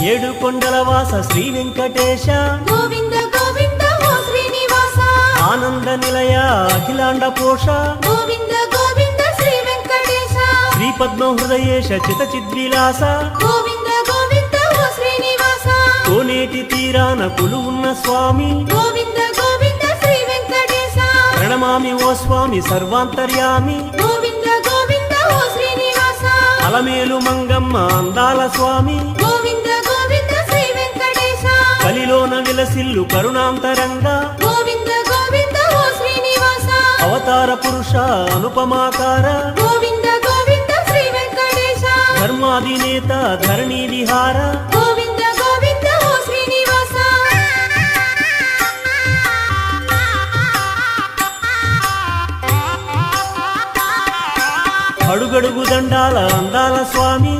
ఏడు కొండల వాస శ్రీ వెంకటేశ గోవింద గోవింద ఓ శ్రీనివాస ఆనంద నిలయ అఖిలాండ పోష గోవింద గోవింద శ్రీ వెంకటేశ శ్రీ పద్మ హృదయేశ చిత చిద్విలాస గోవింద గోవింద ఓ శ్రీనివాస కోనేటి తీరాన కొలువున్న స్వామి గోవింద గోవింద శ్రీ వెంకటేశ ప్రణమామి ఓ స్వామి సర్వాంతర్యామి గోవింద గోవింద ఓ శ్రీనివాస అలమేలు మంగమ్మ అందాల స్వామి గోవింద గోవింద శ్రీ వెంకటేశ కలిలోన విలసిల్లు కరుణాంతరంగా గోవింద గోవింద ఓ శ్రీనివాస అవతార పురుష అనుపమాకార గోవింద గోవింద శ్రీ వెంకటేశ ధర్మాధినేత ధరణి విహార గోవింద గోవింద ఓ శ్రీనివాస అడుగడుగు దండాల అందాల స్వామి